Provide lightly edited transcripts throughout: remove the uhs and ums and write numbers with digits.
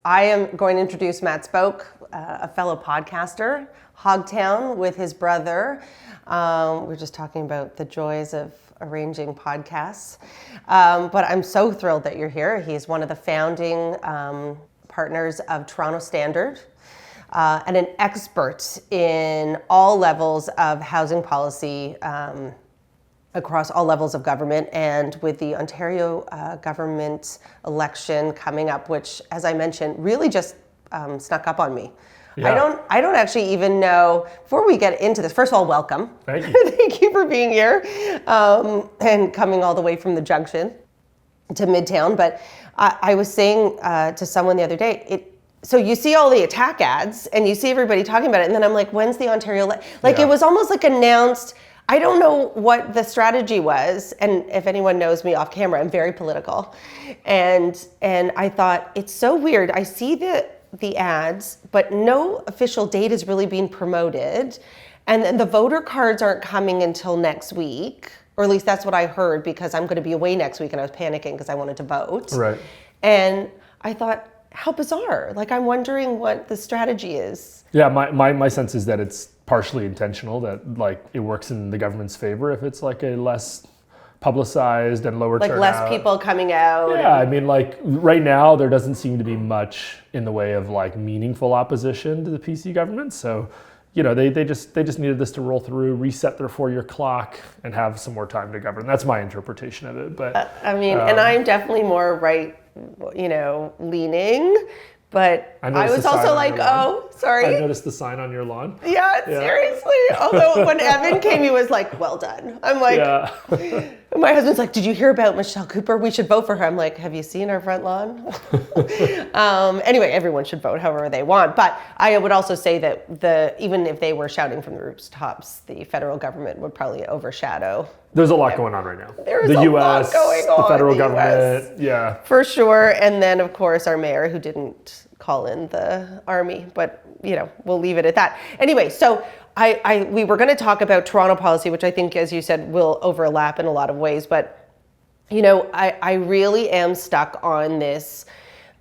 I am going to introduce Matt Spoke, a fellow podcaster, Hogtown with his brother. We're just talking about the joys of arranging podcasts. But I'm so thrilled that you're here. He's one of the founding partners of Toronto Standard and an expert in all levels of housing policy across all levels of government, and with the Ontario government election coming up, which, as I mentioned, really just snuck up on me. Yeah. I don't actually even know. Before we get into this, first of all, welcome. Thank you. Thank you for being here and coming all the way from the Junction to Midtown. But I was saying to someone the other day, so you see all the attack ads and you see everybody talking about it, and then I'm like, when's the Ontario? It was almost like announced. I don't know what the strategy was, and if anyone knows me off camera, I'm very political, and I thought, it's so weird. I see the ads, but no official date is really being promoted, and then the voter cards aren't coming until next week, or at least that's what I heard, because I'm going to be away next week, and I was panicking because I wanted to vote. Right. And I thought, how bizarre. I'm wondering what the strategy is. Yeah, my sense is that it's partially intentional, that it works in the government's favor if it's a less publicized and lower turnout. Less people coming out. Yeah, I mean, right now there doesn't seem to be much in the way of meaningful opposition to the PC government. So, they just needed this to roll through, reset their 4-year clock, and have some more time to govern. That's my interpretation of it. But and I'm definitely more right, leaning. But I was also like, oh, sorry. I noticed the sign on your lawn. Yeah, seriously. Although when Evan came, he was like, well done. I'm like, yeah. My husband's like, did you hear about Michelle Cooper? We should vote for her. I'm like, have you seen our front lawn? Anyway, everyone should vote however they want. But I would also say that even if they were shouting from the rooftops, the federal government would probably overshadow. There's a lot going on right now. There's a lot going on. The federal government, yeah. For sure. And then, of course, our mayor, who didn't call in the army. But, we'll leave it at that. Anyway, so we were going to talk about Toronto policy, which I think, as you said, will overlap in a lot of ways. But, I really am stuck on this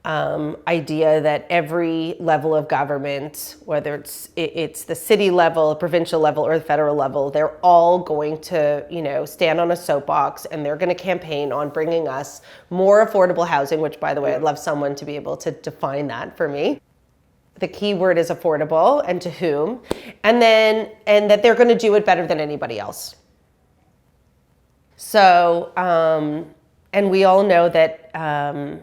idea that every level of government, whether it's the city level, provincial level, or the federal level, they're all going to, stand on a soapbox, and they're going to campaign on bringing us more affordable housing, which, by the way, I'd love someone to be able to define that for me. The key word is affordable, and to whom, and that they're going to do it better than anybody else. So, and we all know that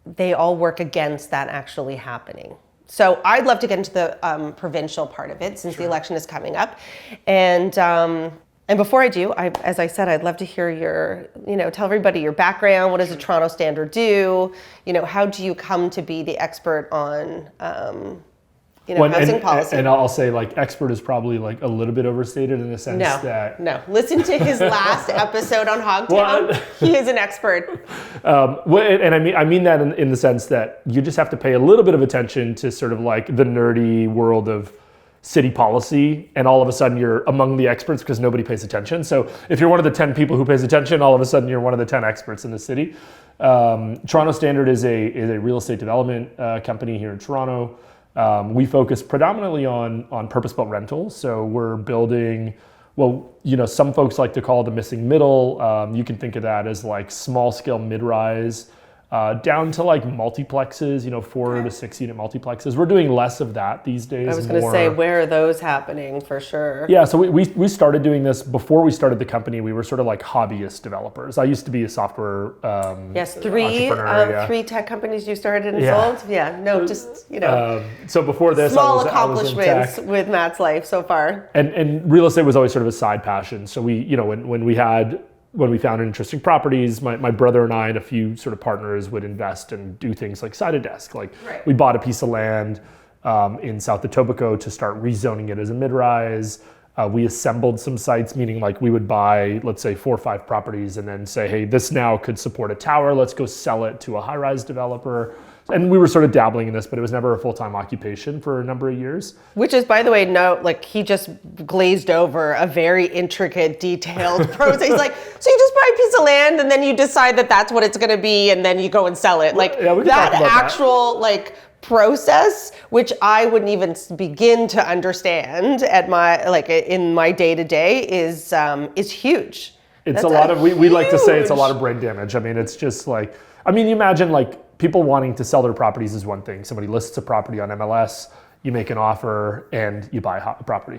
they all work against that actually happening. So I'd love to get into the provincial part of it, since the election is coming up. And before I do, as I said, I'd love to hear your, tell everybody your background. What does the Toronto Standard do? How do you come to be the expert on, housing policy? And I'll say, expert is probably a little bit overstated in the sense that... No, listen to his last episode on Hogtown. He is an expert. And I mean that in the sense that you just have to pay a little bit of attention to sort of the nerdy world of city policy, and all of a sudden you're among the experts because nobody pays attention. So if you're one of the 10 people who pays attention, all of a sudden you're one of the 10 experts in the city. Toronto Standard is a real estate development company here in Toronto. We focus predominantly on purpose-built rentals. So we're building, some folks like to call it the missing middle. You can think of that as small-scale mid-rise, down to multiplexes, 4 to 6 unit multiplexes. We're doing less of that these days. I was going to say, where are those happening for sure? Yeah, so we started doing this before we started the company. We were sort of hobbyist developers. I used to be a software entrepreneur. Three tech companies you started and sold? Yeah, no, just, so before this, small accomplishments with Matt's life so far. And real estate was always sort of a side passion. So we, when we found interesting properties, my brother and I and a few sort of partners would invest and do things like side a desk. We bought a piece of land in South Etobicoke to start rezoning it as a mid-rise. We assembled some sites, meaning we would buy, let's say, 4 or 5 properties and then say, hey, this now could support a tower. Let's go sell it to a high-rise developer. And we were sort of dabbling in this, but it was never a full-time occupation for a number of years. Which is, by the way, no, like he just glazed over a very intricate, detailed process. He's like, so you just buy a piece of land and then you decide that that's what it's going to be and then you go and sell it. Like Yeah, we can that talk about that. actual like process, which I wouldn't even begin to understand at my like in my day to day is huge. It's That's a lot of, we like to say it's a huge- lot of brain damage. I mean, it's just like, I mean, you imagine like people wanting to sell their properties is one thing. Somebody lists a property on MLS, you make an offer and you buy a property.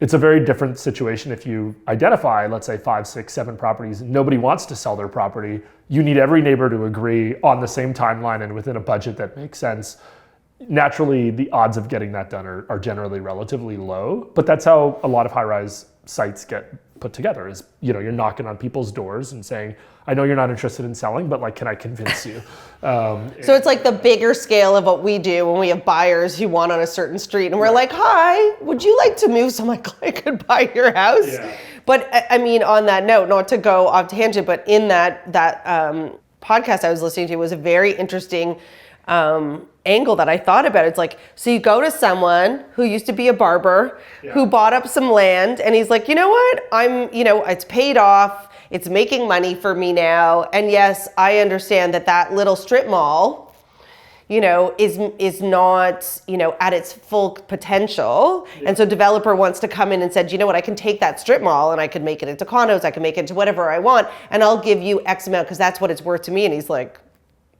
It's a very different situation if you identify, let's say 5, 6, 7 properties. Nobody wants to sell their property. You need every neighbor to agree on the same timeline and within a budget that makes sense. Naturally, the odds of getting that done are generally relatively low, but that's how a lot of high-rise sites get put together is, you know, you're knocking on people's doors and saying, I know you're not interested in selling, but like, can I convince you? So it's like the bigger scale of what we do when we have buyers who want on a certain street and we're like, hi, would you like to move so my client could buy your house? Yeah. But I mean, on that note, not to go off tangent, but in that podcast I was listening to was a very interesting angle that I thought about. It's like, so you go to someone who used to be a barber, who bought up some land, and he's like, you know what? It's paid off. It's making money for me now. And yes, I understand that little strip mall, is not, at its full potential. Yeah. And so developer wants to come in and said, you know what, I can take that strip mall and I can make it into condos, I can make it into whatever I want, and I'll give you X amount because that's what it's worth to me. And he's like,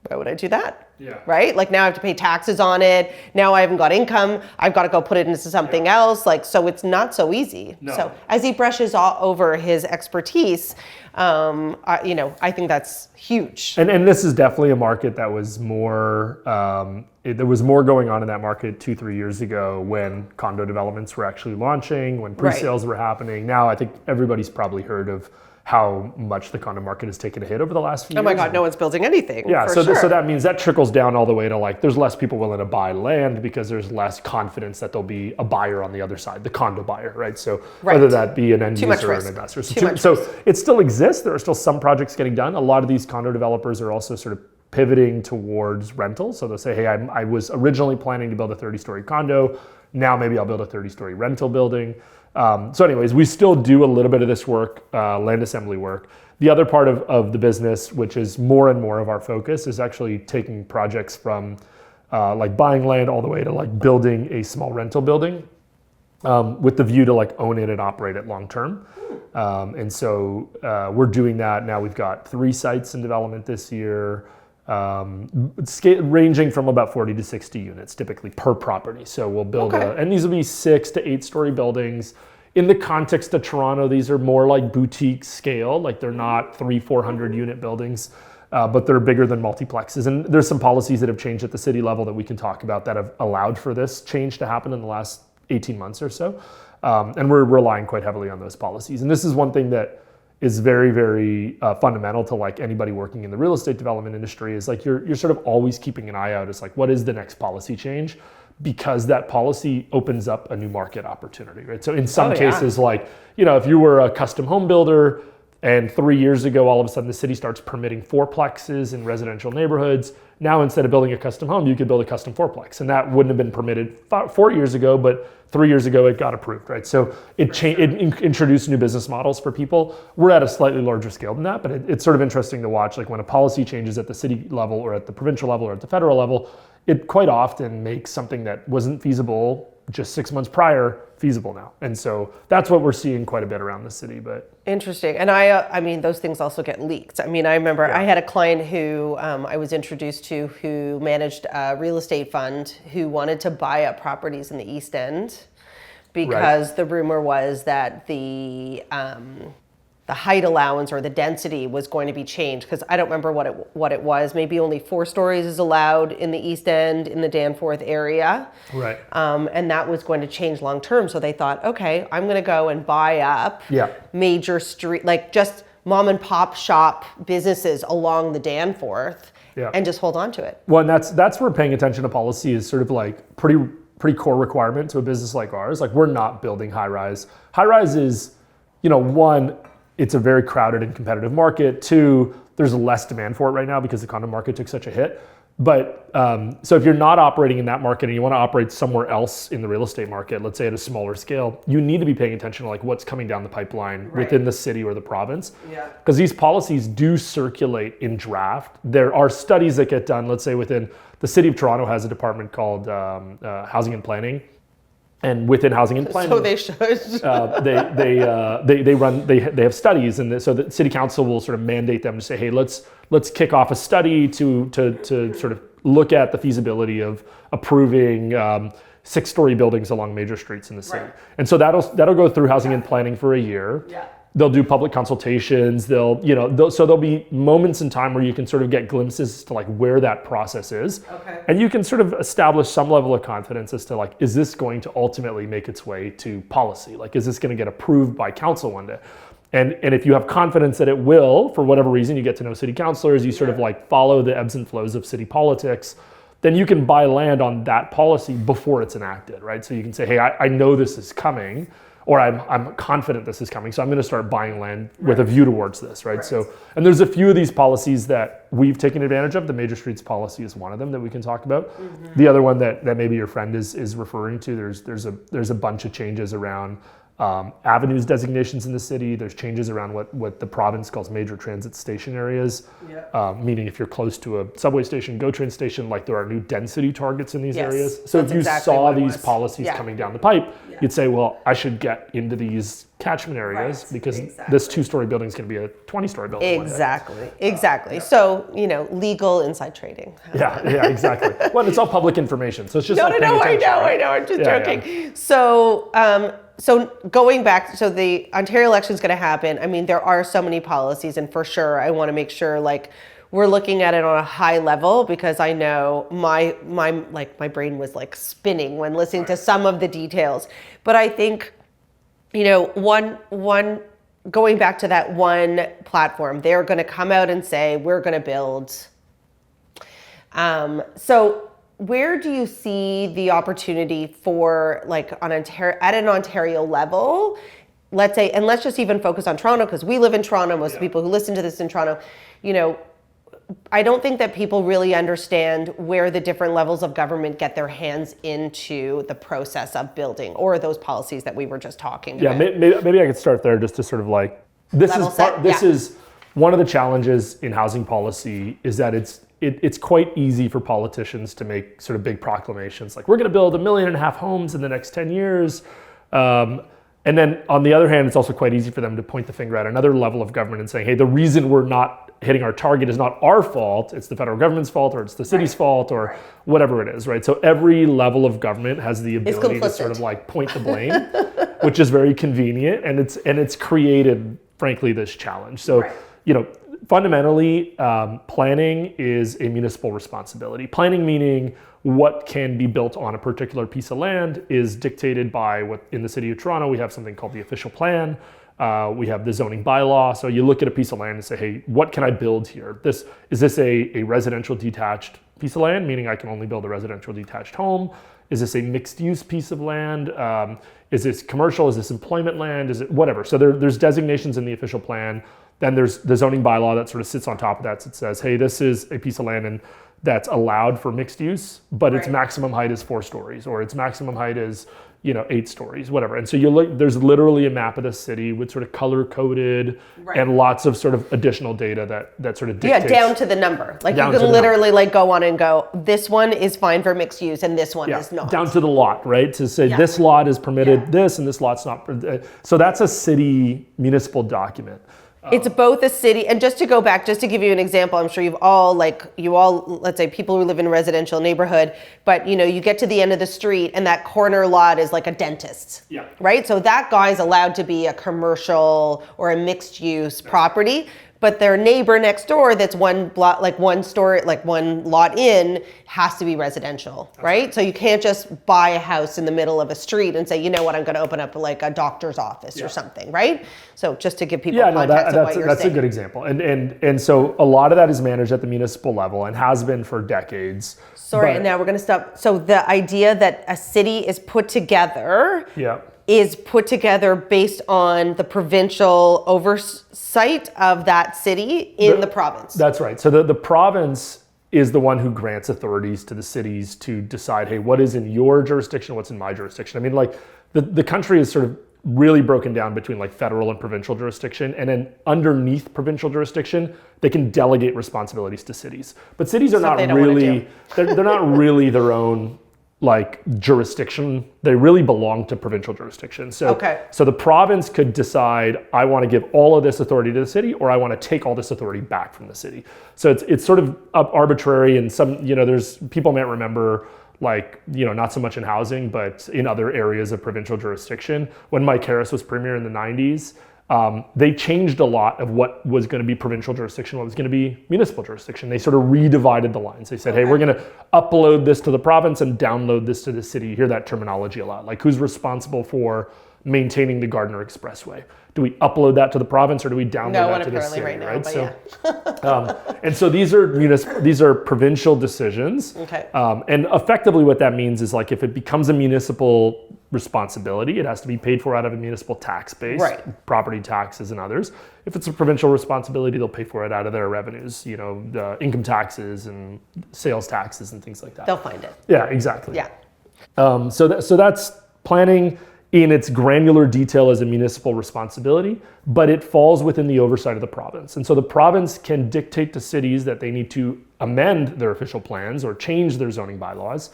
why would I do that? Yeah. Right? Like now I have to pay taxes on it. Now I haven't got income. I've got to go put it into something else. Like, so it's not so easy. No. So as he brushes all over his expertise, I think that's huge. And this is definitely a market that was more, there was more going on in that market 2-3 years ago when condo developments were actually launching, when pre-sales were happening. Now I think everybody's probably heard of how much the condo market has taken a hit over the last few years. Oh my God, no one's building anything. Yeah, for so sure. so that means that trickles down all the way to like, there's less people willing to buy land because there's less confidence that there'll be a buyer on the other side, the condo buyer, right? So whether that be an end user or an investor. So it still exists. There are still some projects getting done. A lot of these condo developers are also sort of pivoting towards rental. So they'll say, hey, I was originally planning to build a 30-story condo. Now maybe I'll build a 30-story rental building. So anyways, we still do a little bit of this work, land assembly work. The other part of the business, which is more and more of our focus, is actually taking projects from like buying land all the way to like building a small rental building with the view to like own it and operate it long term. And so we're doing that now. We've got 3 sites in development this year. Ranging from about 40 to 60 units typically per property. So we'll build and these will be 6 to 8 story buildings. In the context of Toronto, these are more like boutique scale, like they're not 300-400 unit buildings, but they're bigger than multiplexes. And there's some policies that have changed at the city level that we can talk about that have allowed for this change to happen in the last 18 months or so. And we're relying quite heavily on those policies. And this is one thing that is very, very fundamental to like anybody working in the real estate development industry is like you're sort of always keeping an eye out as like, what is the next policy change? Because that policy opens up a new market opportunity, right? So in some cases, like, if you were a custom home builder and 3 years ago, all of a sudden the city starts permitting fourplexes in residential neighborhoods. Now, instead of building a custom home, you could build a custom fourplex. And that wouldn't have been permitted 4 years ago, but 3 years ago it got approved, right? So it introduced new business models for people. We're at a slightly larger scale than that, but it's sort of interesting to watch, like when a policy changes at the city level or at the provincial level or at the federal level, it quite often makes something that wasn't feasible just 6 months prior feasible now. And so that's what we're seeing quite a bit around the city. But interesting. And I mean, those things also get leaked. I mean, I remember I had a client who I was introduced to who managed a real estate fund who wanted to buy up properties in the East End because the rumor was that the height allowance or the density was going to be changed, because I don't remember what it was. Maybe only 4 stories is allowed in the East End in the Danforth area. Right. And that was going to change long term. So they thought, okay, I'm going to go and buy up major street, like just mom and pop shop businesses along the Danforth and just hold on to it. Well, and that's where paying attention to policy is sort of like pretty core requirement to a business like ours. Like we're not building high rise. High rise is, one, it's a very crowded and competitive market. 2, there's less demand for it right now because the condo market took such a hit. But so if you're not operating in that market and you want to operate somewhere else in the real estate market, let's say at a smaller scale, you need to be paying attention to like what's coming down the pipeline within the city or the province. Because these policies do circulate in draft. There are studies that get done, let's say within the city of Toronto has a department called Housing and Planning. And within housing and planning, So they should. They have studies, and so the city council will sort of mandate them to say, hey, let's kick off a study to sort of look at the feasibility of approving 6-story buildings along major streets in the city. And so that'll go through housing and planning for a year. They'll do public consultations. So there'll be moments in time where you can sort of get glimpses to like where that process is. And you can sort of establish some level of confidence as to like, is this going to ultimately make its way to policy? Like, is this going to get approved by council one day? And if you have confidence that it will, for whatever reason, you get to know city councilors, you sort of like follow the ebbs and flows of city politics, then you can buy land on that policy before it's enacted, right? So you can say, hey, I know this is coming, or I'm confident this is coming, so I'm going to start buying land with a view towards this, right? So, and there's a few of these policies that we've taken advantage of. The Major Streets policy is one of them that we can talk about. The other one that maybe your friend is referring to, there's a bunch of changes around avenues designations in the city. There's changes around what the province calls major transit station areas, meaning if you're close to a subway station, GO train station, like there are new density targets in these areas. So if you saw these policies coming down the pipe, you'd say, well, I should get into these catchment areas because this 2-story building is going to be a 20-story building. Exactly. So, legal inside trading. Yeah, exactly. Well, it's all public information, so it's just I know. I'm just joking. So going back, so the Ontario election is going to happen. I mean, there are so many policies, and for sure, I want to make sure like we're looking at it on a high level because I know my brain was like spinning when listening to some of the details. But I think, one going back to that one platform, they're going to come out and say we're going to build. So where do you see the opportunity for like at an Ontario level, let's say, and let's just even focus on Toronto because we live in Toronto, most people who listen to this in Toronto, I don't think that people really understand where the different levels of government get their hands into the process of building or those policies that we were just talking about. Yeah, maybe I could start there just to sort of like, this is one of the challenges in housing policy is that it's quite easy for politicians to make sort of big proclamations like we're going to build 1.5 million homes in the next 10 years. And then on the other hand, it's also quite easy for them to point the finger at another level of government and saying, hey, the reason we're not hitting our target is not our fault, it's the federal government's fault or it's the city's fault or whatever it is, right? So every level of government has the ability to sort of like point the blame, which is very convenient, and it's created, frankly, this challenge. So, fundamentally, planning is a municipal responsibility. Planning meaning what can be built on a particular piece of land is dictated by what in the city of Toronto, we have something called the official plan. We have the zoning bylaw. So you look at a piece of land and say, hey, what can I build here? Is this a residential detached piece of land, meaning I can only build a residential detached home? Is this a mixed use piece of land? Is this commercial? Is this employment land? Is it whatever? So there's designations in the official plan. Then there's the zoning bylaw that sort of sits on top of that. So it says, hey, this is a piece of land and that's allowed for mixed use, but its maximum height is 4 stories, or its maximum height is 8 stories, whatever. And so you look, there's literally a map of the city with sort of color coded and lots of sort of additional data that sort of dictates. Yeah, down to the number. Like you can literally like go on and go, this one is fine for mixed use and this one is not. Down to the lot, right? To say this lot is permitted this and this lot's not. So that's a city municipal document. It's both a city, and just to go back, just to give you an example, I'm sure you all, let's say people who live in a residential neighborhood, but you get to the end of the street and that corner lot is like a dentist's, right? So that guy's allowed to be a commercial or a mixed use property, but their neighbor next door that's one block, like one story, like one lot in, has to be residential, right? So you can't just buy a house in the middle of a street and say, you know what, I'm going to open up like a doctor's office or something, right? So just to give people context of what you're saying. That's a good example. And so a lot of that is managed at the municipal level and has been for decades. Sorry, and now we're going to stop. So the idea that a city is put together is put together based on the provincial oversight of that city in the province. That's right. So the province is the one who grants authorities to the cities to decide, hey, what is in your jurisdiction, what's in my jurisdiction. I mean, like the country is sort of really broken down between like federal and provincial jurisdiction, and then underneath provincial jurisdiction, they can delegate responsibilities to cities. But cities are not really, they're not really their own like jurisdiction. They really belong to provincial jurisdiction. So, so the province could decide, I want to give all of this authority to the city, or I want to take all this authority back from the city. So it's sort of arbitrary, and some, there's people might remember, like, not so much in housing, but in other areas of provincial jurisdiction. When Mike Harris was premier in the 90s, they changed a lot of what was going to be provincial jurisdiction, what was going to be municipal jurisdiction. They sort of redivided the lines. They said, hey, we're going to upload this to the province and download this to the city. You hear that terminology a lot. Like, who's responsible for maintaining the Gardiner Expressway? Do we upload that to the province, or do we download that to the city? Right now, right? So, and so these are provincial decisions. And effectively, what that means is, like, if it becomes a municipal responsibility, it has to be paid for out of a municipal tax base, property taxes and others. If it's a provincial responsibility, they'll pay for it out of their revenues, the income taxes and sales taxes and things like that. They'll find it. Yeah, exactly. Yeah. So that's planning in its granular detail as a municipal responsibility, but it falls within the oversight of the province. And so the province can dictate to cities that they need to amend their official plans or change their zoning bylaws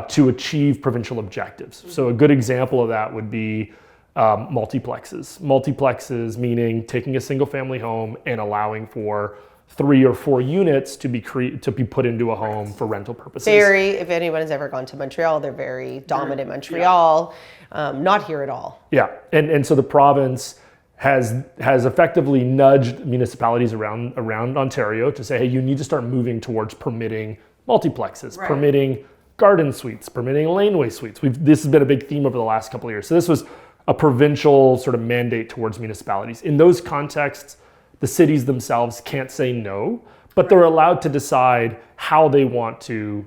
to achieve provincial objectives. So a good example of that would be multiplexes. Multiplexes meaning taking a single family home and allowing for 3 or 4 units to be put into a home for rental purposes. If anyone has ever gone to Montreal, they're very dominant in Montreal, not here at all. Yeah, and so the province has effectively nudged municipalities around Ontario to say, hey, you need to start moving towards permitting multiplexes, permitting garden suites, permitting laneway suites. This has been a big theme over the last couple of years. So this was a provincial sort of mandate towards municipalities. In those contexts, the cities themselves can't say no, but they're allowed to decide how they want to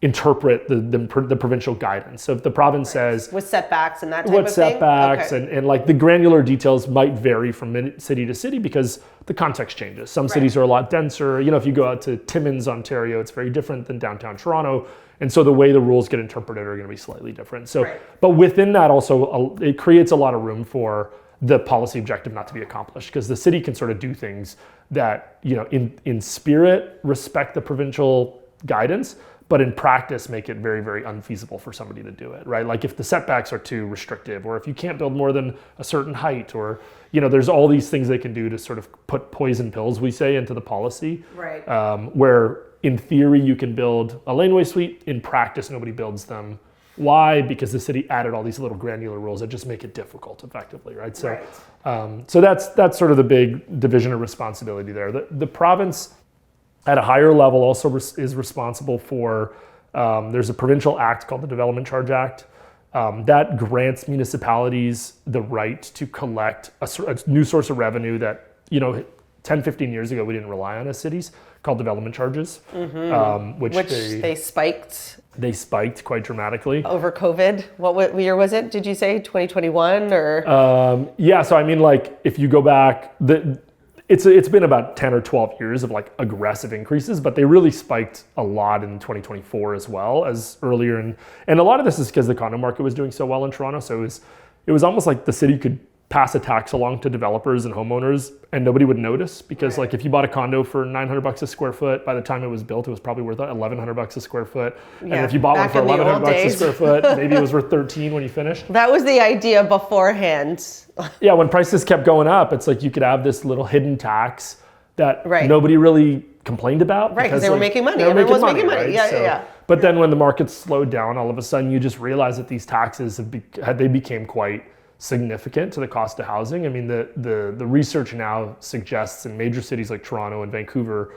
interpret the provincial guidance. So if the province says... With setbacks and that type of thing? With setbacks, and like the granular details might vary from city to city because the context changes. Some cities are a lot denser. If you go out to Timmins, Ontario, it's very different than downtown Toronto. And so the way the rules get interpreted are going to be slightly different. So, but within that also, it creates a lot of room for the policy objective not to be accomplished, because the city can sort of do things that, in spirit respect the provincial guidance, but in practice make it very, very unfeasible for somebody to do it, right? Like if the setbacks are too restrictive, or if you can't build more than a certain height, or, there's all these things they can do to sort of put poison pills, we say, into the policy, where in theory you can build a laneway suite, in practice nobody builds them. Why? Because the city added all these little granular rules that just make it difficult effectively, right? So, so that's sort of the big division of responsibility there. The province at a higher level also is responsible for, there's a provincial act called the Development Charge Act that grants municipalities the right to collect a new source of revenue that, 10, 15 years ago we didn't rely on as cities, called development charges, which they spiked. They spiked quite dramatically. Over COVID. What year was it? Did you say 2021 or? Yeah, so I mean, like if you go back, it's been about 10 or 12 years of like aggressive increases, but they really spiked a lot in 2024 as well as earlier. And a lot of this is because the condo market was doing so well in Toronto. So it was almost like the city could pass a tax along to developers and homeowners and nobody would notice, because like if you bought a condo for $900 a square foot, by the time it was built, it was probably worth $1,100 a square foot. And if you bought one for $1,100 a square foot, maybe it was worth $13 when you finished. That was the idea beforehand. Yeah, when prices kept going up, it's like you could have this little hidden tax that nobody really complained about. Right, because they were making money. Everyone was making money. Right? Yeah. But then when the market slowed down, all of a sudden you just realize that these taxes they became quite significant to the cost of housing. I mean, the research now suggests in major cities like Toronto and Vancouver,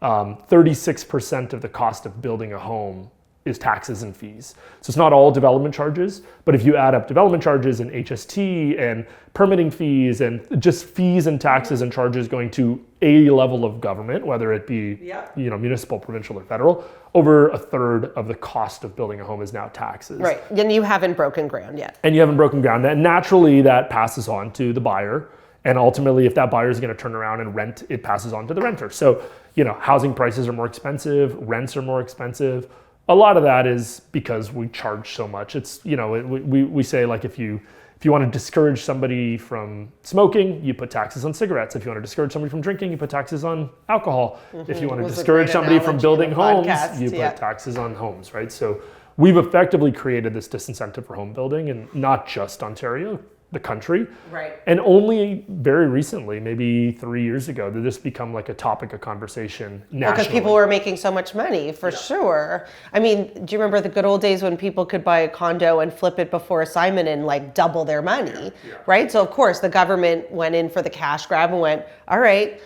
36% of the cost of building a home is taxes and fees. So it's not all development charges, but if you add up development charges and HST and permitting fees and just fees and taxes and charges going to a level of government, whether it be municipal, provincial, or federal, over a third of the cost of building a home is now taxes. Right, and you haven't broken ground yet. And you haven't broken ground. And naturally, that passes on to the buyer. And ultimately, if that buyer is going to turn around and rent, it passes on to the renter. So, housing prices are more expensive, rents are more expensive. A lot of that is because we charge so much. It's, we say, like, if you want to discourage somebody from smoking, you put taxes on cigarettes. If you want to discourage somebody from drinking, you put taxes on alcohol. If you want to discourage somebody from building homes, you put taxes on homes, right? So we've effectively created this disincentive for home building, and not just Ontario, the country. Right. And only very recently, maybe 3 years ago, did this become like a topic of conversation nationally. Because people were making so much money, for sure. I mean, do you remember the good old days when people could buy a condo and flip it before assignment and like double their money, right? So of course the government went in for the cash grab and went, all right,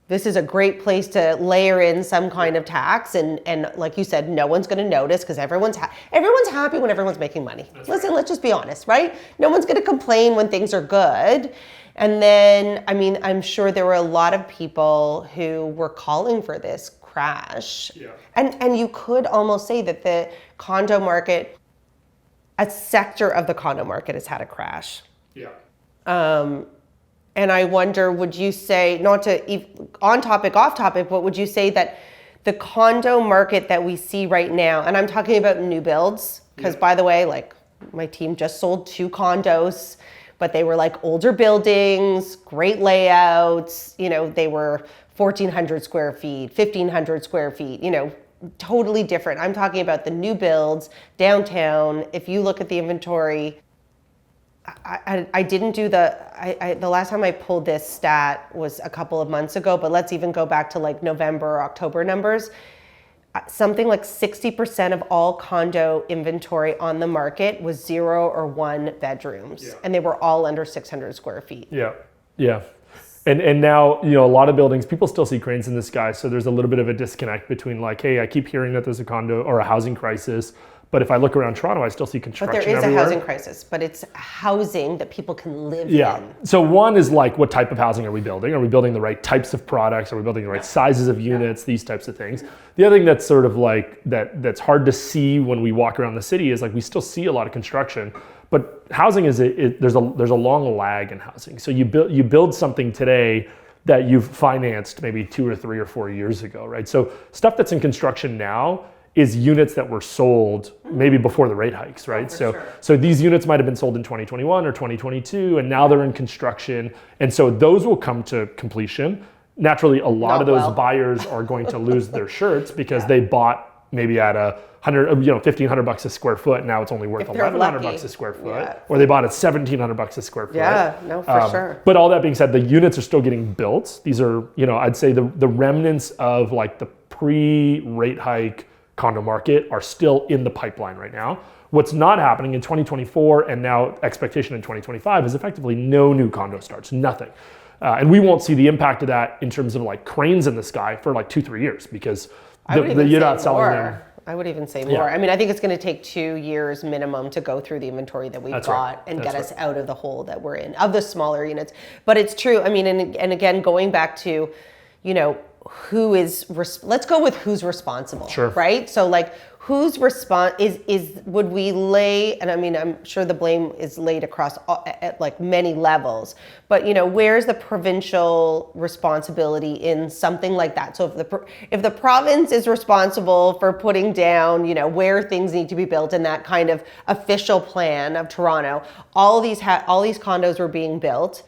this is a great place to layer in some kind of tax, and like you said, no one's going to notice because everyone's happy when everyone's making money. Listen, let's just be honest, right? No one's going to complain when things are good. And then, I mean, I'm sure there were a lot of people who were calling for this crash. Yeah. And you could almost say that the condo market, a sector of the condo market has had a crash. Yeah. And I wonder, would you say, not to on topic, off topic, but would you say that the condo market that we see right now, and I'm talking about new builds, because by the way, like my team just sold 2 condos, but they were like older buildings, great layouts, they were 1,400 square feet, 1,500 square feet, totally different. I'm talking about the new builds downtown. If you look at the inventory, I didn't do the last time I pulled this stat was a couple of months ago, but let's even go back to like November or October numbers. Something like 60% of all condo inventory on the market was 0 or 1 bedrooms, and they were all under 600 square feet. Yeah, yeah. And now, a lot of buildings, people still see cranes in the sky, so there's a little bit of a disconnect between like, hey, I keep hearing that there's a condo or a housing crisis, but if I look around Toronto, I still see construction everywhere. But there is a housing crisis, but it's housing that people can live in. So one is like, what type of housing are we building? Are we building the right types of products? Are we building the right sizes of units? These types of things. The other thing that's sort of like, that's hard to see when we walk around the city is like, we still see a lot of construction, but housing there's a long lag in housing. So you build something today that you've financed maybe 2 or 3 or 4 years ago, right? So stuff that's in construction now is units that were sold maybe before the rate hikes, right? So these units might have been sold in 2021 or 2022, and now they're in construction, and so those will come to completion. Naturally, a lot of those buyers are going to lose their shirts because they bought maybe at $1,500 a square foot. Now it's only worth $1,100 a square foot, or they bought at $1,700 a square foot. Yeah, no, for sure. But all that being said, the units are still getting built. These are, I'd say the remnants of like the pre-rate hike condo market are still in the pipeline right now. What's not happening in 2024 and now expectation in 2025 is effectively no new condo starts, nothing. And we won't see the impact of that in terms of like cranes in the sky for like 2-3 years because you're not selling them. I would even say more. I mean, I think it's going to take 2 years minimum to go through the inventory that we've got and get us out of the hole that we're in, of the smaller units. But it's true. I mean, and again, going back to, let's go with who's responsible, right? So like whose response would we lay, and I mean, I'm sure the blame is laid across at like many levels, but where's the provincial responsibility in something like that? So if the province is responsible for putting down, where things need to be built in that kind of official plan of Toronto, all these condos were being built.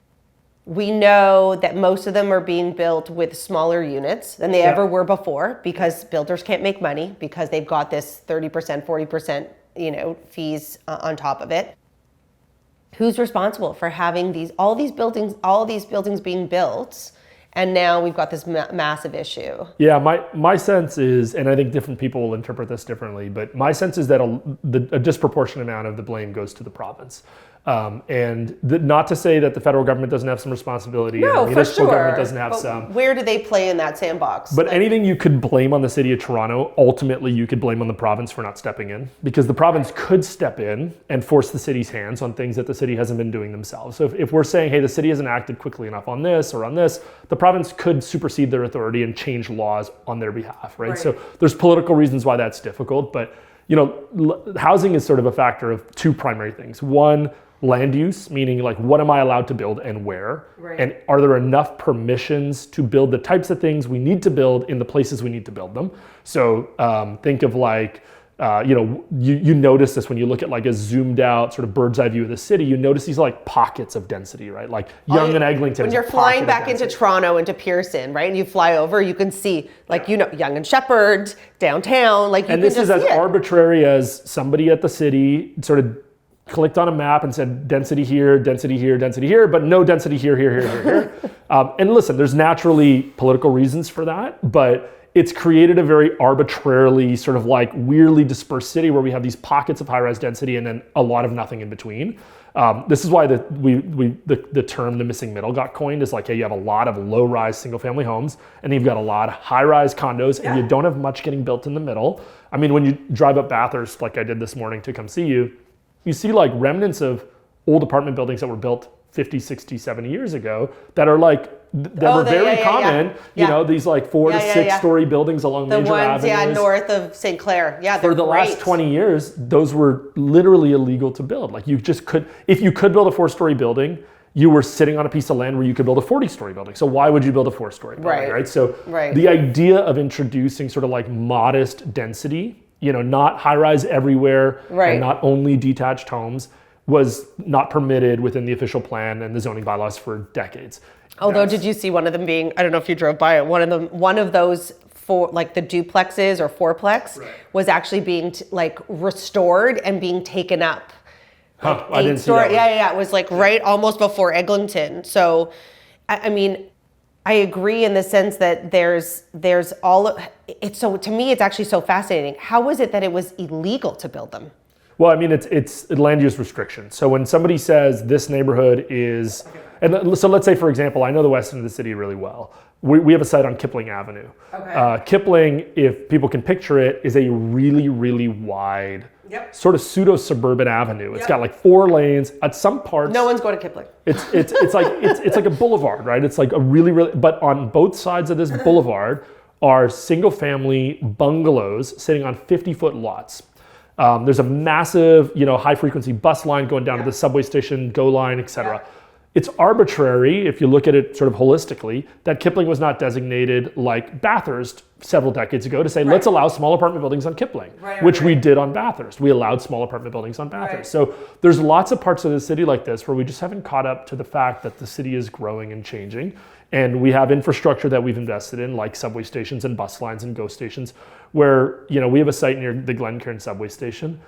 We know that most of them are being built with smaller units than they ever were before because builders can't make money because they've got this 30%, 40%, fees on top of it. Who's responsible for having all these buildings being built? And now we've got this massive issue. Yeah, my sense is, and I think different people will interpret this differently, but my sense is that a disproportionate amount of the blame goes to the province. Not to say that the federal government doesn't have some responsibility, and the No, for municipal sure. government doesn't have But some. where do they play in that sandbox? But anything you could blame on the city of Toronto, ultimately you could blame on the province for not stepping in, because the province could step in and force the city's hands on things that the city hasn't been doing themselves. So if we're saying, hey, the city hasn't acted quickly enough on this or on this, the province could supersede their authority and change laws on their behalf, right? So there's political reasons why that's difficult, but housing is sort of a factor of two primary things. One, land use, meaning like what am I allowed to build and where? Right. And are there enough permissions to build the types of things we need to build in the places we need to build them? So think of like, you notice this when you look at like a zoomed out sort of bird's eye view of the city, you notice these like pockets of density, right? Like Yonge and Eglinton. When you're flying back into Toronto, into Pearson, right? And you fly over, you can see like, Yonge and Sheppard, downtown, like you and can this just is as see it. arbitrary as somebody at the city sort of clicked on a map and said density here, but no density here. And listen, there's naturally political reasons for that, but it's created a very arbitrarily sort of like weirdly dispersed city where we have these pockets of high-rise density and then a lot of nothing in between. This is why the term the missing middle got coined, is like, hey, you have a lot of low-rise single-family homes and then you've got a lot of high-rise condos and you don't have much getting built in the middle. I mean, when you drive up Bathurst, like I did this morning to come see you, you see like remnants of old apartment buildings that were built 50, 60, 70 years ago that are like, were very common, these like 4 to 6 story buildings along major avenues. The ones, north of St. Clair. Yeah, for the last 20 years, those were literally illegal to build. Like you just could, if you could build a 4-story building, you were sitting on a piece of land where you could build a 40-story building. So why would you build a 4-story building, right? So the idea of introducing sort of like modest density, not high-rise everywhere, and not only detached homes, was not permitted within the official plan and the zoning bylaws for decades. Although, did you see one of them being, I don't know if you drove by it, one of those for like the duplexes or fourplex was actually being restored and being taken up. Huh, I didn't see that. Yeah. It was like right almost before Eglinton. So, I mean, I agree in the sense that there's all, it's so, to me, it's actually so fascinating. How was it that it was illegal to build them? Well, I mean, it's land use restriction. So when somebody says this neighborhood is, and so let's say, for example, I know the west end of the city really well. We have a site on Kipling Avenue. Okay. Kipling, if people can picture it, is a really, really wide, sort of pseudo-suburban avenue. It's got like 4 lanes. At some parts, no one's going to Kipling. It's like a boulevard, right? It's like a really, really, but on both sides of this boulevard are single-family bungalows sitting on 50-foot lots. There's a massive, high-frequency bus line going down to the subway station, GO line, etc. It's arbitrary, if you look at it sort of holistically, that Kipling was not designated like Bathurst several decades ago to say, let's allow small apartment buildings on Kipling, which we did on Bathurst. We allowed small apartment buildings on Bathurst. So there's lots of parts of the city like this where we just haven't caught up to the fact that the city is growing and changing. And we have infrastructure that we've invested in, like subway stations and bus lines and GO stations, where, we have a site near the Glencairn subway station.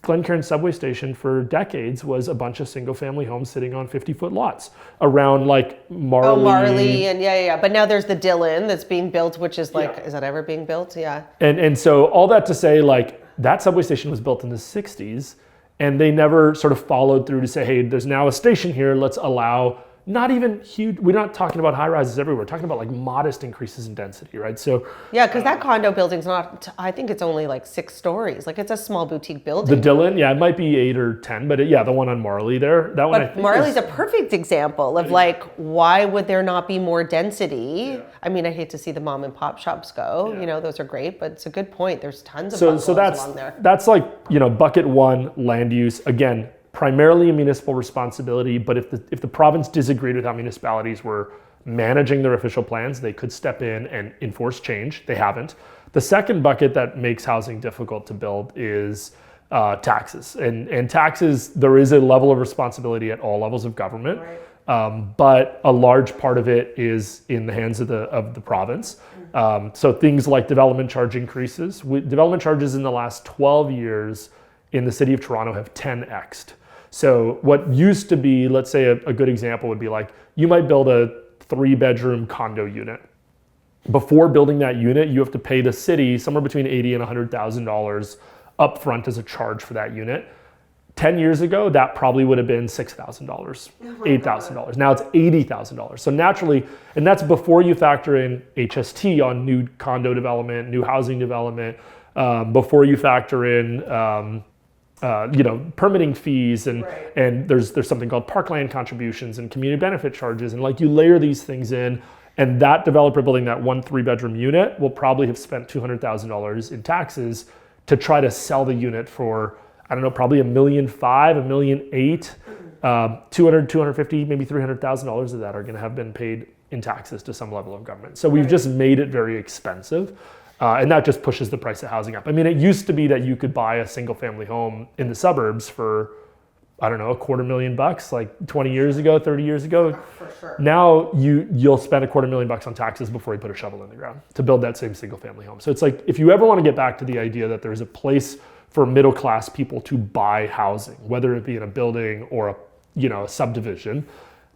Glencairn subway station for decades was a bunch of single family homes sitting on 50-foot lots around like Marley. Oh, Marley, and But now there's the Dillon that's being built, which is like, is that ever being built? Yeah. And so all that to say, like, that subway station was built in the 60s, and they never sort of followed through to say, hey, there's now a station here, let's allow not even huge, we're not talking about high rises everywhere, we're talking about like modest increases in density, right? So yeah, because that condo building's not, I think it's only like 6 stories. Like it's a small boutique building. The Dillon, it might be 8 or 10, but the one on Marley there, that one I think Marley's a perfect example of like, why would there not be more density? Yeah. I mean, I hate to see the mom and pop shops go, those are great, but it's a good point. There's tons of bungalows along there. That's like, bucket 1, land use. Again, primarily a municipal responsibility, but if the province disagreed with how municipalities were managing their official plans, they could step in and enforce change. They haven't. The second bucket that makes housing difficult to build is taxes. And taxes, there is a level of responsibility at all levels of government, but a large part of it is in the hands of the province. So things like development charge increases. Development charges in the last 12 years in the city of Toronto have 10x'd. So what used to be, let's say a good example would be like, you might build a 3-bedroom condo unit. Before building that unit, you have to pay the city somewhere between $80,000 and $100,000 upfront as a charge for that unit. 10 years ago, that probably would have been $6,000, $8,000. Now it's $80,000. So naturally, and that's before you factor in HST on new condo development, new housing development, before you factor in permitting fees, and there's something called parkland contributions and community benefit charges, and like you layer these things in, and that developer building that 1 3-bedroom unit will probably have spent $200,000 in taxes to try to sell the unit for, I don't know, probably $1.5 million, $1.8 million, 250, maybe $300,000 of that are going to have been paid in taxes to some level of government. So we've just made it very expensive. And that just pushes the price of housing up. I mean, it used to be that you could buy a single family home in the suburbs for, I don't know, $250,000, like 20 years ago, 30 years ago. For sure. Now you'll spend $250,000 on taxes before you put a shovel in the ground to build that same single family home. So it's like, if you ever want to get back to the idea that there's a place for middle class people to buy housing, whether it be in a building or a subdivision,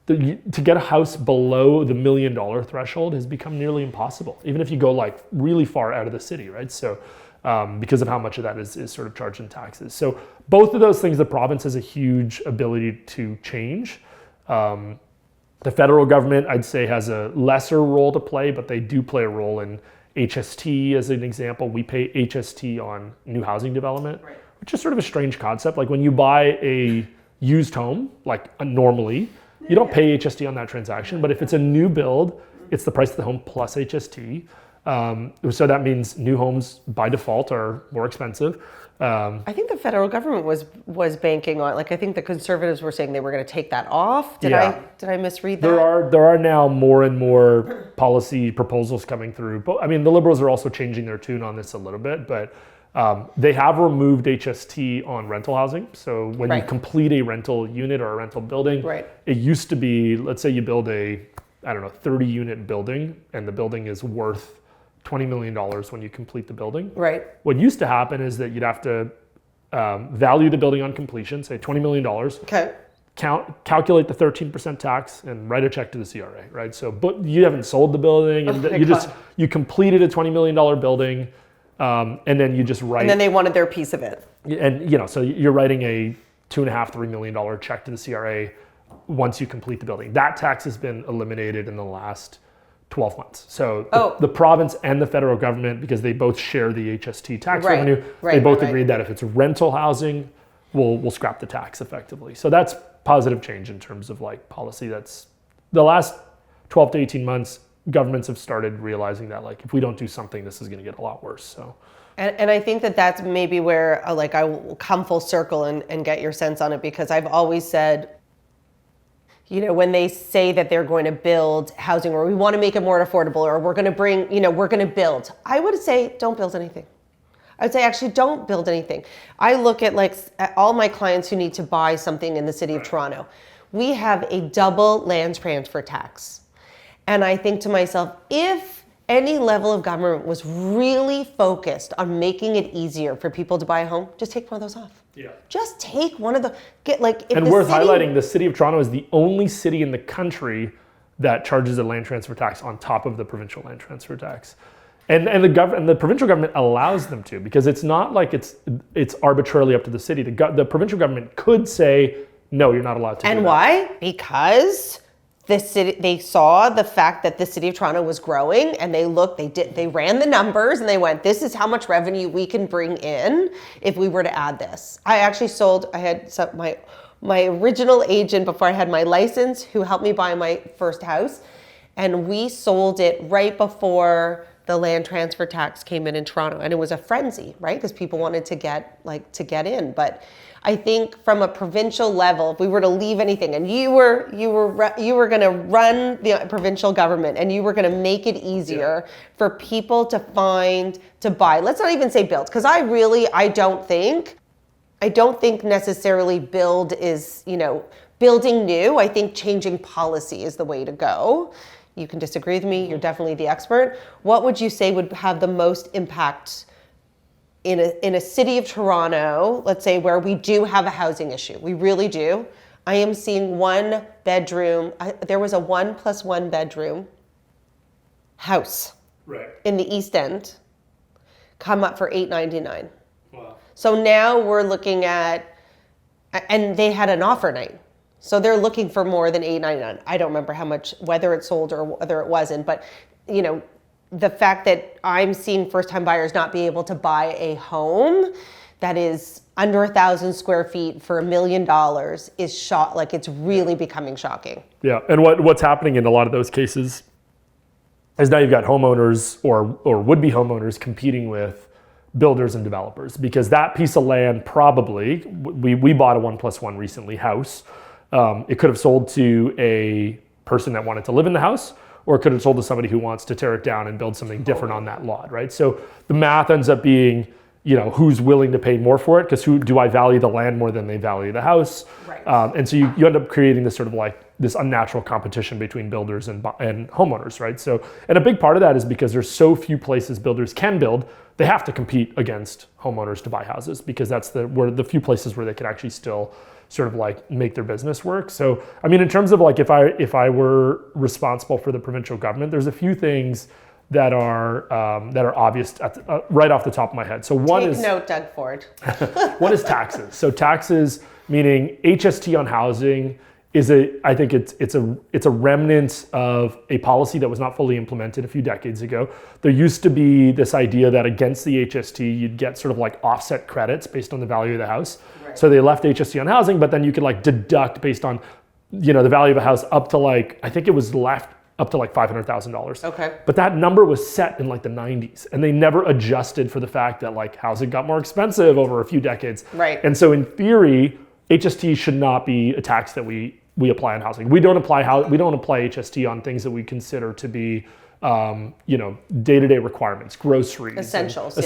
to get a house below the $1 million threshold has become nearly impossible, even if you go like really far out of the city, right? So because of how much of that is sort of charged in taxes. So both of those things, the province has a huge ability to change. The federal government, I'd say, has a lesser role to play, but they do play a role in HST, as an example. We pay HST on new housing development, which is sort of a strange concept. Like when you buy a used home, like normally, you don't pay HST on that transaction, but if it's a new build, it's the price of the home plus HST. So that means new homes by default are more expensive. I think the federal government was banking on, like, I think the Conservatives were saying they were going to take that off. Did I misread that? There are now more and more policy proposals coming through. But I mean, the Liberals are also changing their tune on this a little bit, but they have removed HST on rental housing. So when you complete a rental unit or a rental building, it used to be, let's say you build a, 30 unit building, and the building is worth $20 million when you complete the building. Right. What used to happen is that you'd have to value the building on completion, say $20 million. Okay. Calculate the 13% tax and write a check to the CRA, right? So, but you haven't sold the building, and you completed a $20 million building, and then you just write. And then they wanted their piece of it. And so you're writing a $2.5-3 million check to the CRA once you complete the building. That tax has been eliminated in the last 12 months. So the province and the federal government, because they both share the HST tax revenue, they both agreed that if it's rental housing, we'll scrap the tax effectively. So that's positive change in terms of like policy. That's the last 12 to 18 months, governments have started realizing that like if we don't do something, this is going to get a lot worse. So. And I think that's maybe where I will come full circle and get your sense on it, because I've always said, when they say that they're going to build housing, or we want to make it more affordable, or we're going to bring, we're going to build, I would say, don't build anything. I'd say, actually, don't build anything. I look at at all my clients who need to buy something in the city of Toronto. We have a double land transfer tax. And I think to myself, if any level of government was really focused on making it easier for people to buy a home, just take one of those off. Yeah. Just take one of the, and worth highlighting, the city of Toronto is the only city in the country that charges a land transfer tax on top of the provincial land transfer tax. And the provincial government allows them to, because it's not like it's arbitrarily up to the city. The provincial government could say, no, you're not allowed to do that. And why? Because the city, they saw the fact that the city of Toronto was growing, and they ran the numbers, and they went, this is how much revenue we can bring in if we were to add this. I actually I had my original agent before I had my license, who helped me buy my first house, and we sold it right before the land transfer tax came in Toronto, and it was a frenzy, right? Because people wanted to get in. But I think from a provincial level, if we were to leave anything, and you were going to run the provincial government, and you were going to make it easier for people to buy. Let's not even say build, because I don't think necessarily build is building new. I think changing policy is the way to go. You can disagree with me. You're definitely the expert. What would you say would have the most impact in a city of Toronto, let's say, where we do have a housing issue? We really do. I am seeing one bedroom. There was a 1+1 bedroom house in the East End come up for $899. Wow. So now we're looking at And they had an offer night. So they're looking for more than $899. I don't remember how much, whether it sold or whether it wasn't, but you know, the fact that I'm seeing first-time buyers not be able to buy a home that is under 1,000 square feet for $1 million is like it's really becoming shocking. Yeah, and what's happening in a lot of those cases is now you've got homeowners or would-be homeowners competing with builders and developers, because that piece of land probably, we bought a 1+1 recently house. It could have sold to a person that wanted to live in the house, or it could have sold to somebody who wants to tear it down and build something different on that lot, right? So the math ends up being, you know, who's willing to pay more for it, because do I value the land more than they value the house? Right. And so you end up creating this sort of like this unnatural competition between builders and homeowners, right? So, and a big part of that is because there's so few places builders can build, they have to compete against homeowners to buy houses, because that's the few places where they can actually still sort of like make their business work. So, I mean, in terms of like if I were responsible for the provincial government, there's a few things that are obvious right off the top of my head. So Take note, Doug Ford. One is taxes. So taxes, meaning HST on housing, I think it's a remnant of a policy that was not fully implemented a few decades ago. There used to be this idea that against the HST, you'd get sort of like offset credits based on the value of the house. Right. So they left HST on housing, but then you could like deduct based on, you know, the value of a house up to like, I think it was left up to like $500,000. Okay. But that number was set in like the 90s, and they never adjusted for the fact that like housing got more expensive over a few decades. Right. And so in theory, HST should not be a tax that we apply on housing. We don't apply HST on things that we consider to be, you know, day-to-day requirements, groceries, essentials,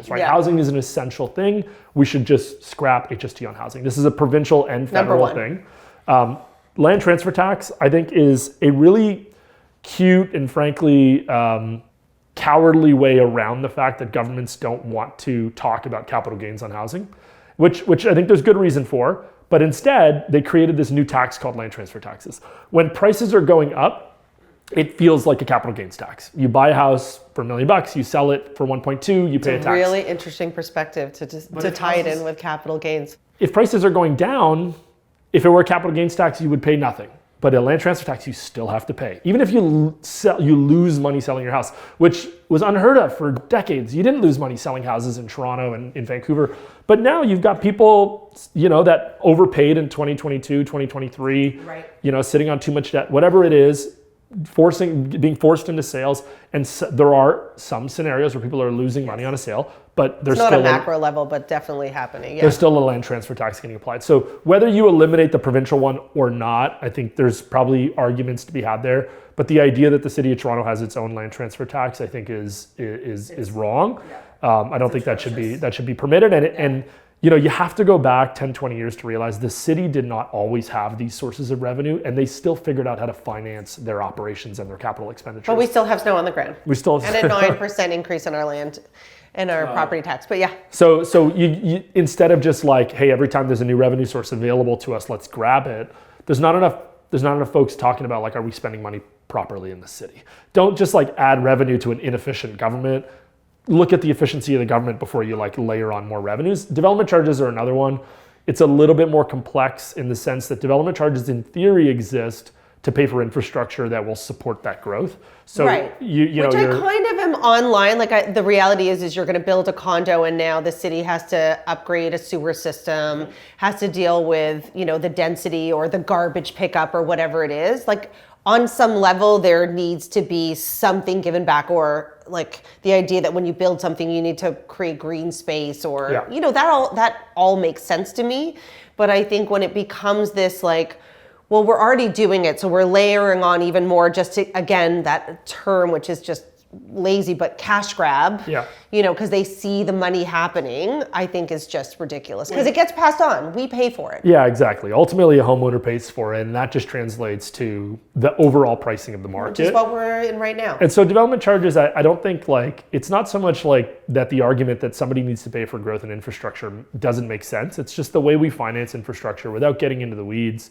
right? Yeah. Housing is an essential thing. We should just scrap HST on housing. This is a provincial and federal thing. Land transfer tax, I think, is a really cute and frankly cowardly way around the fact that governments don't want to talk about capital gains on housing, which I think there's good reason for. But instead, they created this new tax called land transfer taxes. When prices are going up, it feels like a capital gains tax. You buy a house for $1 million, you sell it for 1.2, you pay a tax. Really interesting perspective to tie it in with capital gains. If prices are going down, if it were a capital gains tax, you would pay nothing. But a land transfer tax, you still have to pay. Even if you lose money selling your house, which was unheard of for decades. You didn't lose money selling houses in Toronto and in Vancouver. But now you've got people, you know, that overpaid in 2022, 2023, right. You know, sitting on too much debt, whatever it is, being forced into sales. And there are some scenarios where people are losing money on a sale, but there's not still a macro level, but definitely happening. Yeah. There's still a land transfer tax getting applied. So whether you eliminate the provincial one or not, I think there's probably arguments to be had there. But the idea that the city of Toronto has its own land transfer tax, I think, is wrong. Yeah. I don't think that should be permitted. And you know, you have to go back 10, 20 years to realize the city did not always have these sources of revenue, and they still figured out how to finance their operations and their capital expenditures. But we still have snow on the ground. We still have and a 9% increase in our land and our property tax. But yeah. So you instead of just like, hey, every time there's a new revenue source available to us, let's grab it. There's not enough folks talking about like, are we spending money properly in the city? Don't just like add revenue to an inefficient government. Look at the efficiency of the government before you like layer on more revenues. Development charges are another one. It's a little bit more complex in the sense that development charges in theory exist to pay for infrastructure that will support that growth. So right. you Which know, I kind of am online. Like the reality is you're going to build a condo, and now the city has to upgrade a sewer system, has to deal with, you know, the density or the garbage pickup or whatever it is. Like on some level, there needs to be something given back, or like the idea that when you build something, you need to create green space, or you know, that all makes sense to me. But I think when it becomes this like, well, we're already doing it, so we're layering on even more, just to, again, that term, which is just lazy, but cash grab, you know, because they see the money happening, I think is just ridiculous, because it gets passed on. We pay for it. Yeah, exactly. Ultimately, a homeowner pays for it, and that just translates to the overall pricing of the market. Which is what we're in right now. And so development charges, I don't think like, it's not so much like that the argument that somebody needs to pay for growth and infrastructure doesn't make sense. It's just the way we finance infrastructure without getting into the weeds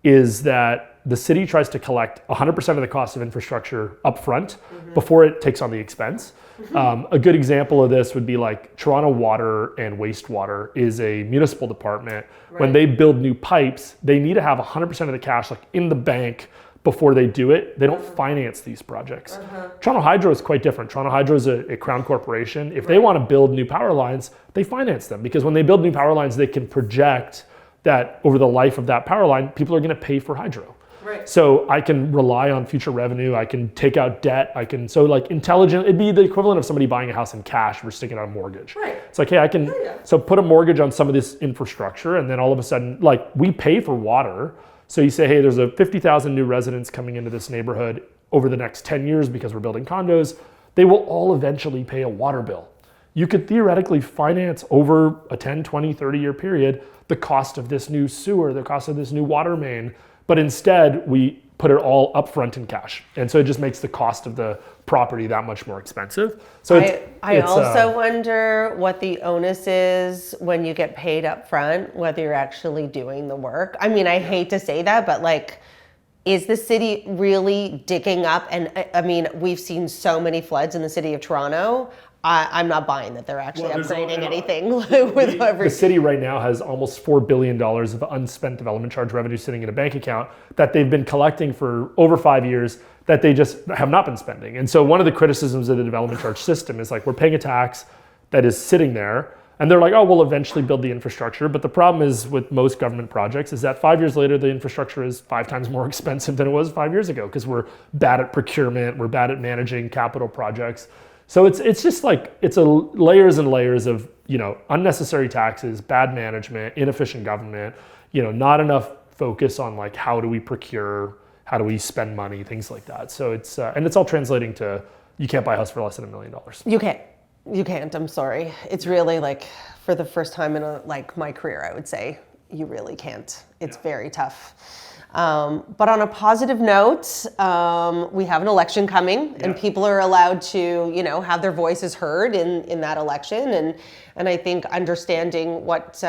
is that the city tries to collect 100% of the cost of infrastructure upfront before it takes on the expense. A good example of this would be like Toronto Water and Wastewater is a municipal department. Right. When they build new pipes, they need to have 100% of the cash like in the bank before they do it. They don't finance these projects. Toronto Hydro is quite different. Toronto Hydro is a crown corporation. If they want to build new power lines, they finance them, because when they build new power lines, they can project that over the life of that power line, people are going to pay for hydro. Right. So I can rely on future revenue. I can take out debt. So like intelligent, it'd be the equivalent of somebody buying a house in cash versus taking out a mortgage. Right. It's like, hey, I can, so put a mortgage on some of this infrastructure, and then all of a sudden, like, we pay for water. So you say, hey, there's a 50,000 new residents coming into this neighborhood over the next 10 years because we're building condos. They will all eventually pay a water bill. You could theoretically finance over a 10, 20, 30 year period the cost of this new sewer, the cost of this new water main. But instead, we put it all upfront in cash. And so it just makes the cost of the property that much more expensive. So I also wonder what the onus is when you get paid up front, whether you're actually doing the work. I mean, I hate to say that, but like, is the city really digging up? And I mean, we've seen so many floods in the city of Toronto. I'm not buying that they're actually upgrading anything with every. The city right now has almost $4 billion of unspent development charge revenue sitting in a bank account that they've been collecting for over 5 years that they just have not been spending. And so one of the criticisms of the development charge system is like, we're paying a tax that is sitting there, and they're like, oh, we'll eventually build the infrastructure. But the problem is with most government projects is that 5 years later, the infrastructure is 5 times more expensive than it was 5 years ago, because we're bad at procurement, we're bad at managing capital projects. So it's just like, it's layers and layers of, unnecessary taxes, bad management, inefficient government, not enough focus on like, how do we procure, how do we spend money, things like that. So it's, and it's all translating to, you can't buy a house for less than $1 million. You can't, I'm sorry. It's really like, for the first time in my career, I would say, you really can't. It's very tough. But on a positive note, we have an election coming, and people are allowed to, have their voices heard in that election. And I think understanding what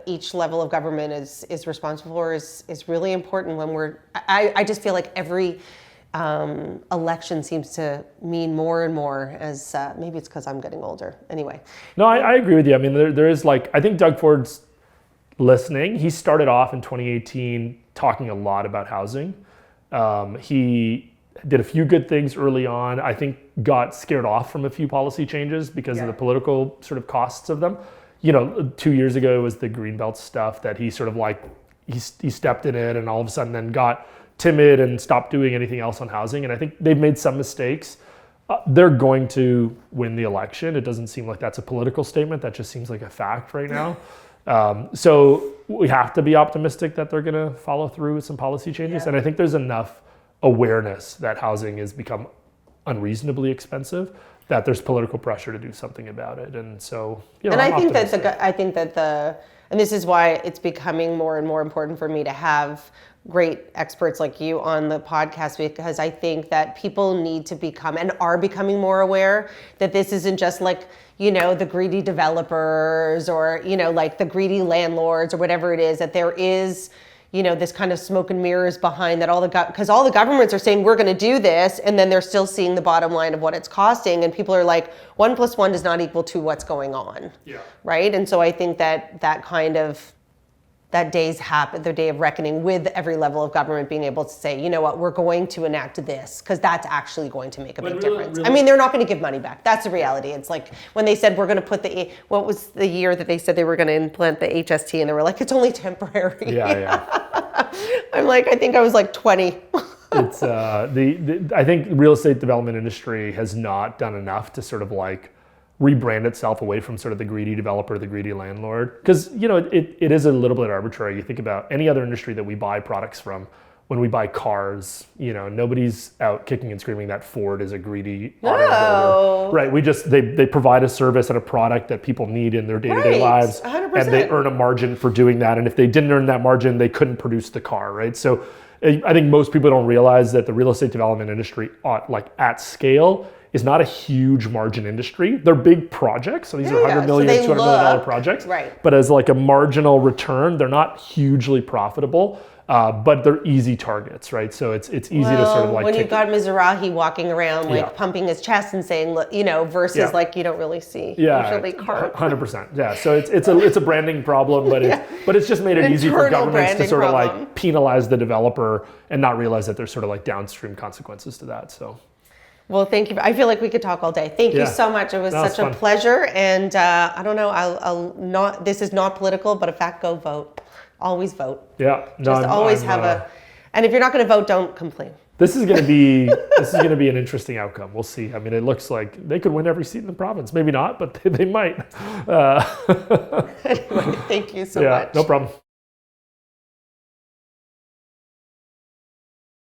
each level of government is responsible for is really important when I just feel like every election seems to mean more and more as maybe it's because I'm getting older. Anyway. No, I agree with you. I mean, there is I think Doug Ford's listening. He started off in 2018 talking a lot about housing. He did a few good things early on. I think got scared off from a few policy changes because of the political sort of costs of them. 2 years ago it was the Greenbelt stuff that he sort of he stepped in it, and all of a sudden then got timid and stopped doing anything else on housing. And I think they've made some mistakes. They're going to win the election. It doesn't seem like that's a political statement. That just seems like a fact right now. So we have to be optimistic that they're going to follow through with some policy changes. And I think there's enough awareness that housing has become unreasonably expensive that there's political pressure to do something about it. And so, and I think and this is why it's becoming more and more important for me to have great experts like you on the podcast, because I think that people need to become and are becoming more aware that this isn't just like, the greedy developers or, like the greedy landlords or whatever it is, that there is, this kind of smoke and mirrors behind that because all the governments are saying we're going to do this, and then they're still seeing the bottom line of what it's costing, and people are like 1 + 1 does not equal 2 what's going on. Yeah. Right. And so I think that that the day of reckoning with every level of government being able to say, you know what, we're going to enact this because that's actually going to make a big difference. I mean, they're not going to give money back. That's the reality. It's like when they said we're going to put what was the year that they said they were going to implement the HST, and they were like, it's only temporary. Yeah. I'm like, I think I was like 20. It's I think the real estate development industry has not done enough to sort of rebrand itself away from sort of the greedy developer, the greedy landlord. Because, it is a little bit arbitrary. You think about any other industry that we buy products from. When we buy cars, nobody's out kicking and screaming that Ford is a greedy auto builder. Right, they provide a service and a product that people need in their day-to-day lives. 100%. And they earn a margin for doing that. And if they didn't earn that margin, they couldn't produce the car, right? So I think most people don't realize that the real estate development industry at scale is not a huge margin industry. They're big projects. So these are $100 million, $200 million projects. Right. But as a marginal return, they're not hugely profitable. but they're easy targets, right? So it's easy to sort of like when take you've got Mizrahi walking around like Yeah. pumping his chest and saying, look, you know, versus Yeah. like you don't really see yeah, usually carp. 100%. Yeah, so it's a branding problem, but it's just made it easy for Internal governments to branding sort of problem. like penalize the developer and not realize that there's sort of like downstream consequences to that. So. Well, thank you. I feel like we could talk all day. Thank you Yeah. so much. It was No, it's such a fun. pleasure. And I don't know, I'll not, this is not political, but in fact, go vote. Always vote. Yeah, no, Just always have and if you're not going to vote, don't complain. This is going to be an interesting outcome. We'll see. I mean, it looks like they could win every seat in the province. Maybe not, but they might. Anyway, thank you so Yeah, much. no problem.